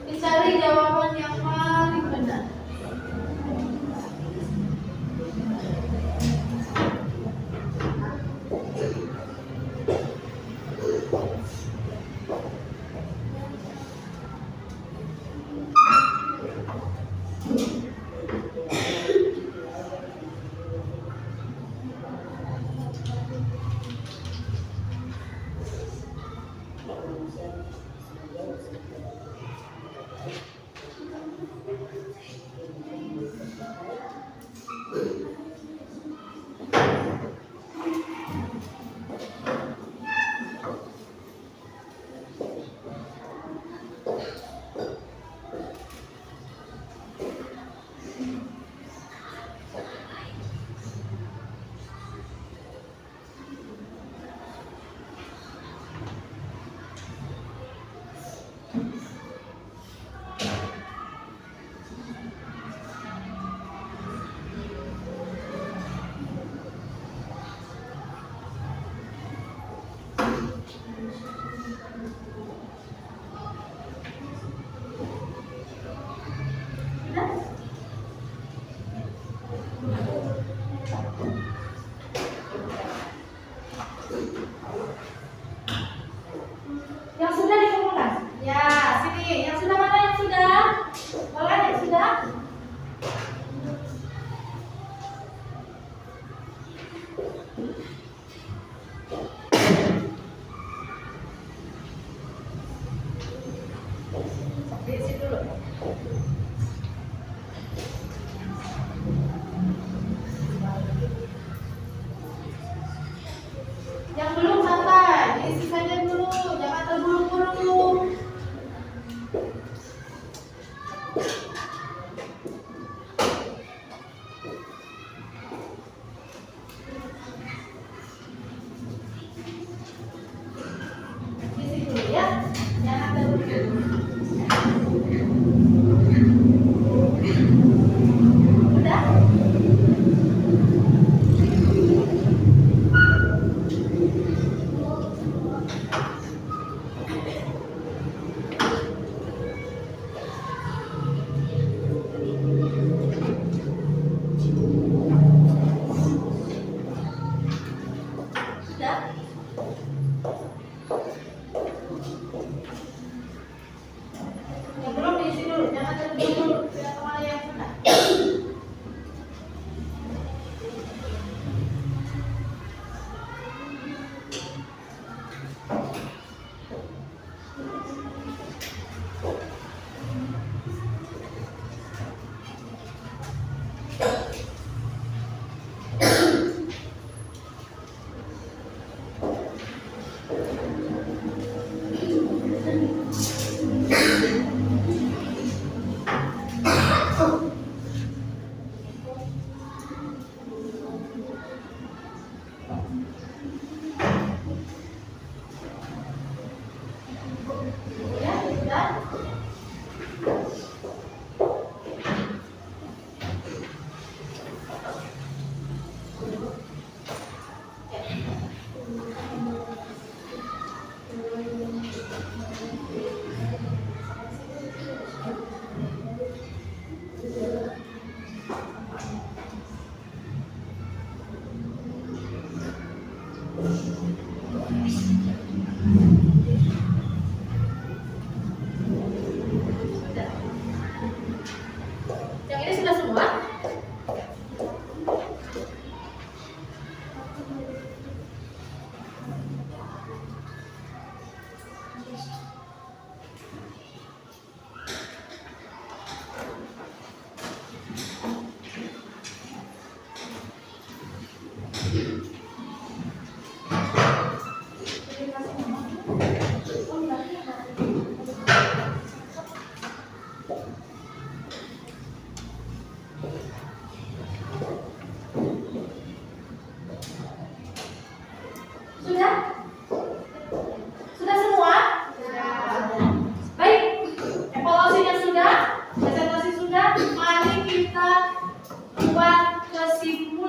Speaker 1: Dicari jawaban yang paling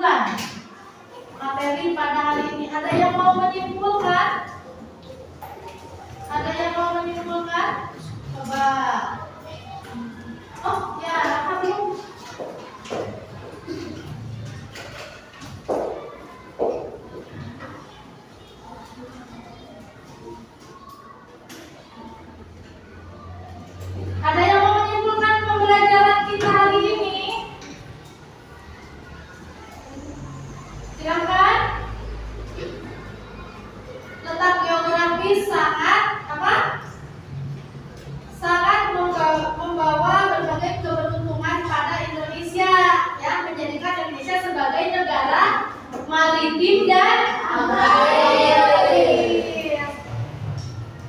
Speaker 1: kesimpulan materi pada hari ini. Ada yang mau menyimpulkan? Ada yang mau menyimpulkan? Coba. Oh ya, Rafa belum. Ada yang mau menyimpulkan pembelajaran kita hari ini? Silakan. Letak geografis sangat apa? Sangat membawa berbagai keberuntungan pada Indonesia, yang menjadikan Indonesia sebagai negara maritim dan agraris.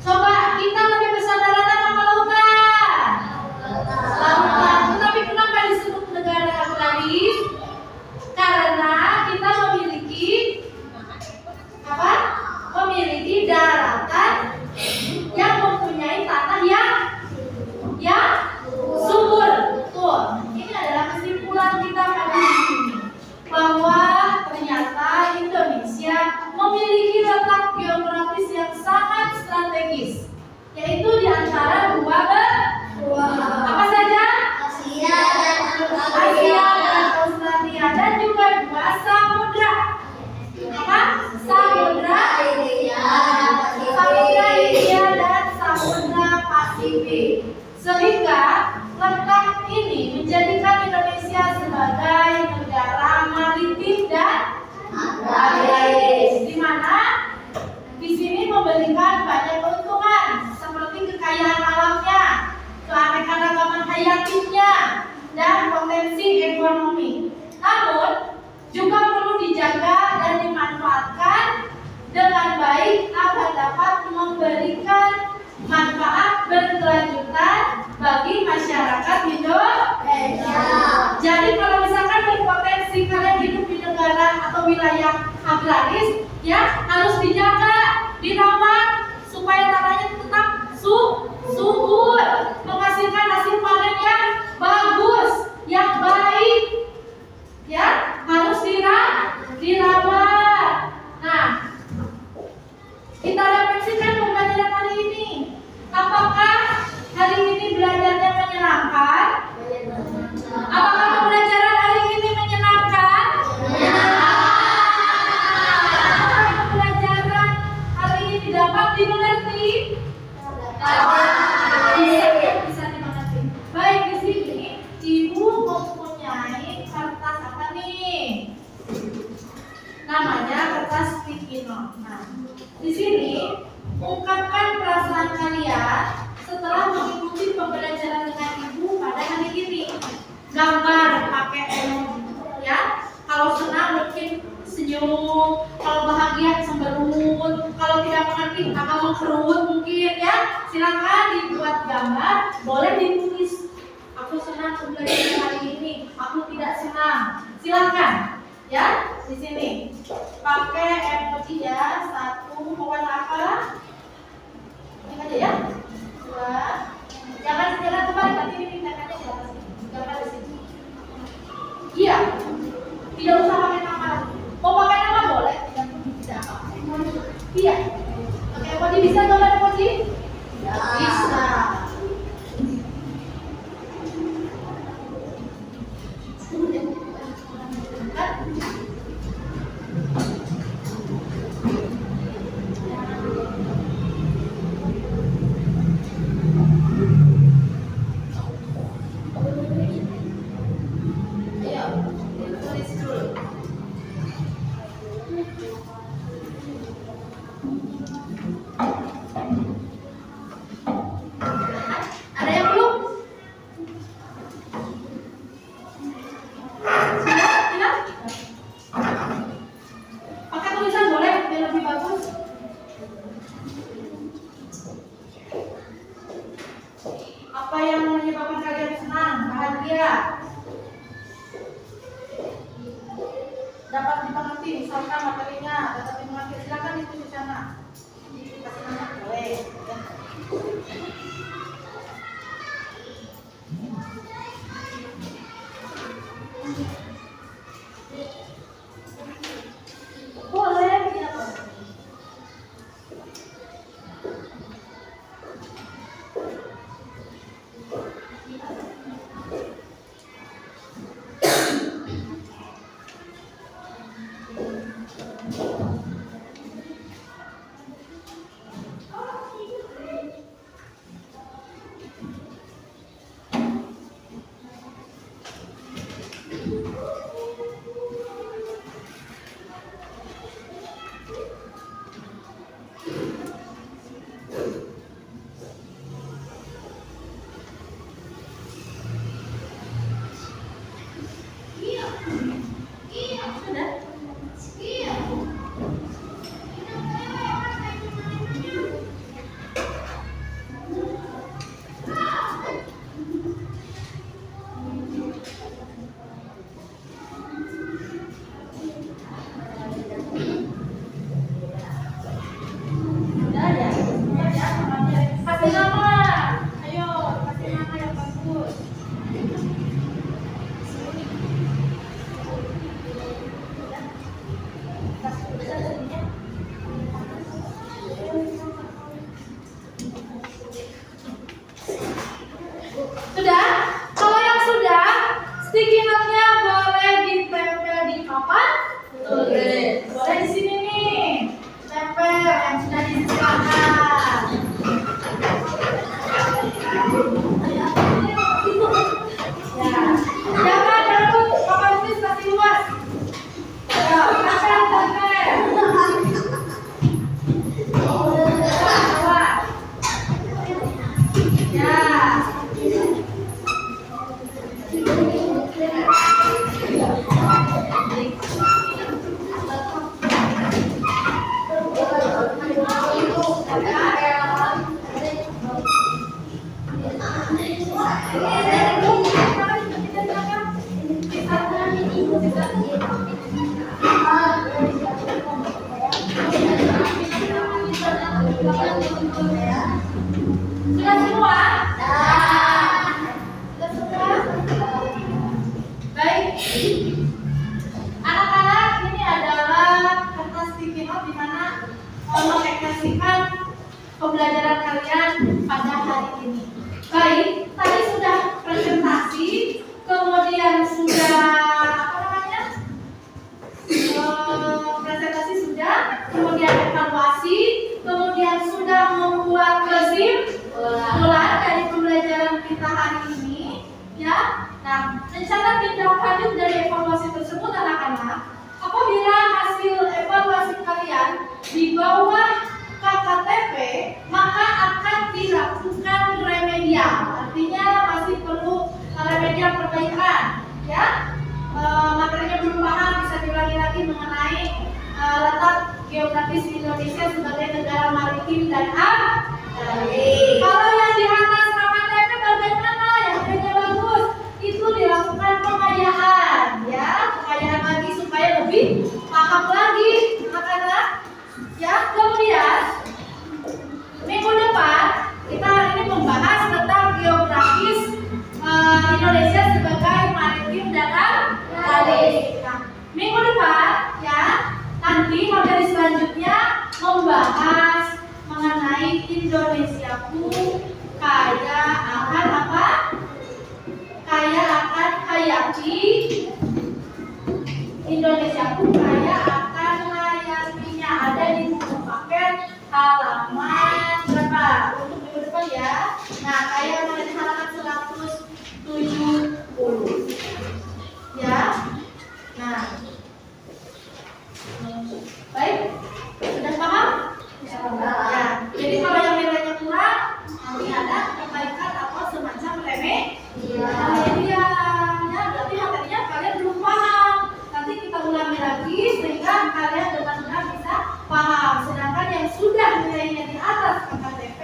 Speaker 1: Coba kita lebih besar daratan apa lautan? Lautan. Tetapi kenapa disebut negara agraris? Karena kita memiliki apa? Memiliki daratan yang mempunyai tanah yang subur. Betul. Ini adalah kesimpulan kita pada hari ini, bahwa ternyata Indonesia memiliki letak geografis yang sangat strategis, yaitu di antara dua benua. Apa saja?
Speaker 2: Asia dan
Speaker 1: Asia dan Australia, dan juga dua samudra. Apa? Samudra Hindia dan Samudra Pasifik. Sehingga letak ini menjadikan Indonesia sebagai negara maritim dan agraris, di mana di sini memberikan banyak keuntungan seperti kekayaan alamnya, keanekaragaman hayatinya, dan potensi ekonomi. Namun juga perlu dijaga dan dimanfaatkan dengan baik agar dapat memberikan manfaat berkelanjutan bagi masyarakat Indonesia. Jadi kalau misalkan berpotensi kalian hidup di negara atau wilayah agraris, ya harus dijaga, dirawat supaya tanahnya tetap subur, menghasilkan hasil panen yang bagus, yang baik. Ya, harus dirawat. Nah, kita refleksikan pembelajaran hari ini. Apakah hari ini belajarnya menyenangkan? Apakah pembelajaran hari ini menyenangkan? Apakah pembelajaran hari ini dapat dimengerti? Bisa dimengerti. Baik, di sini Ibu mempunyai kertas apa nih? Namanya kertas sticky note. Nah, di sini ungkapkan perasaan kalian setelah mengikuti pembelajaran dengan Ibu pada hari ini. Gambar pakai emoji, ya. Kalau senang mungkin senyum, kalau bahagia cemberut, kalau tidak mengerti akan mengkerut mungkin, ya. Silakan dibuat gambar, boleh ditulis. Aku senang belajar hari ini, aku tidak senang. Silakan, ya, di sini. Pakai emoji ya. Satu, mau warna apa? Ini aja ya. Dua. Jangan kembali, nanti ini tindakannya di atas ini. Gambar di sini. Iya. Tidak usah pakai nama. Mau pakai nama boleh, tidak apa-apa. Iya. Pakai emoji bisa gambar emoji? Bisa. Ada yang belum? Silakan. Pakai tulisan boleh biar lebih bagus. Apa yang menyebabkan kalian senang, bahagia? Dapat dimengerti, misalkan materinya dapat dimengerti, silakan ditulis di sana. Kasih nama boleh. Sticky note-nya boleh ditempel di papan tulis. Boleh di sini nih. Tempel yang sudah disediakan. Ya, jangan berebut, papan tulis masih luas. Ya, tempel. Sudah semua? Sudah semua? Baik. Anak-anak, ini adalah kertas sticky note di mana mengekspresikan pembelajaran kalian pada hari ini. Baik, tadi sudah presentasi, kemudian sudah presentasi sudah, kemudian evaluasi, kemudian sudah membuat kesimpulan dari pembelajaran kita hari ini, ya. Nah, rencana tindak lanjut dari evaluasi tersebut anak-anak, apabila hasil evaluasi kalian di bawah KKTP, maka akan dilakukan remedial. Artinya masih perlu remedial perbaikan, ya. Materinya belum paham, bisa diulangi lagi mengenai letak geografis Indonesia sebagai negara maritim dan agraris. Kalau yang di atas KKTP bagaimana? Yang kerja bagus itu dilakukan pengayaan, ya, pengayaan lagi supaya lebih paham lagi anak-anak, ya. Kemudian minggu depan kita hari ini membahas tentang geografis Indonesia sebagai maritim dan agraris. Nah, minggu depan, ya, nanti materi selanjutnya membahas mengenai Indonesiaku kaya akan apa? Kaya akan hayati. Indonesiaku kaya akan hayatinya. Ada di buku paket halaman berapa? Untuk minggu depan, ya. Nah, kaya mengenai halaman 170. Ya. Nah. Baik. Sudah paham? Ya. Jadi kalau yang nilainya kurang, nanti ada perbaikan atau semacam remedial. Ya, berarti materinya kalian belum paham. Nanti kita ulangi lagi sehingga kalian benar-benar bisa paham. Sedangkan yang sudah nilainya di atas KKTP,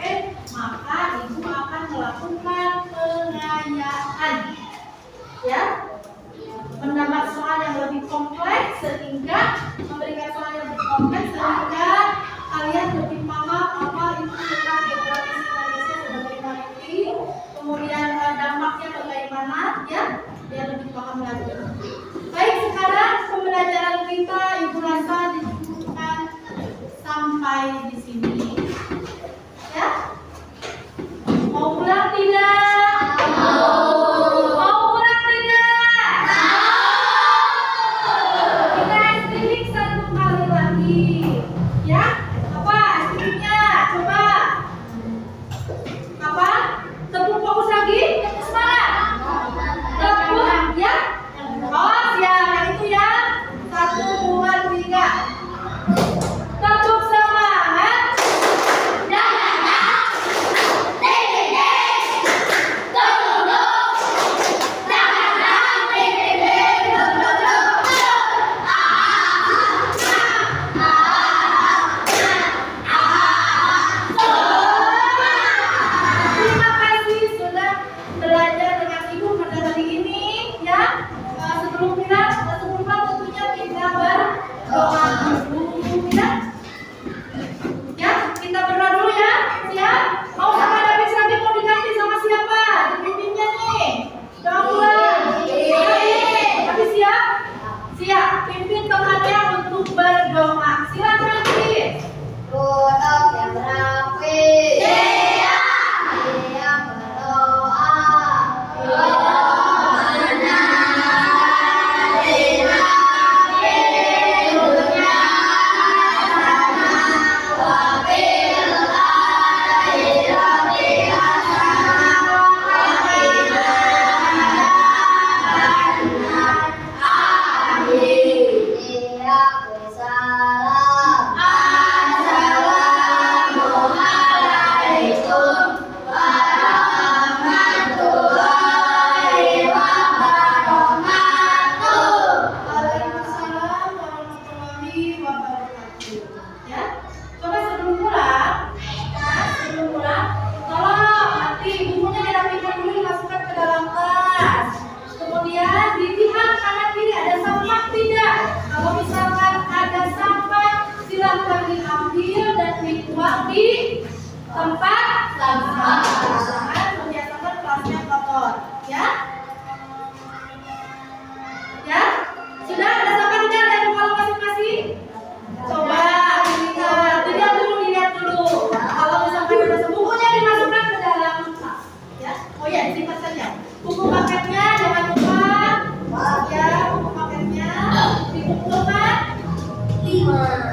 Speaker 1: maka ibu akan melakukan pengayaan. Ya. Menambah soal yang lebih kompleks sehingga memberikan soal yang lebih kompleks sehingga kalian lebih paham apa itu tentang geografis Indonesia sebagai maritim, kemudian dampaknya bagaimana, ya, biar lebih paham lagi. Baik, sekarang pembelajaran kita ibu rasa dicukupkan sampai di sini, ya. Mau pulang tidak? Mau pulang tidak? Kita streaming satu kali lagi, ya. Apa streamingnya? Coba. Apa? Tepuk fokus lagi. Semangat. Tepuk, ya. tempat sampah. Jangan membiasakan kelasnya kotor, ya? Ya? Sudah ada siapa tidak dari kalau masing-masing? Coba dilihat, dilihat dulu. Kalau misalkan sudah bukunya dimasukkan ke dalam tas, ya? Oh ya, disimpan saja. Buku paketnya jangan lupa, ya, buku paketnya dikumpulkan 5.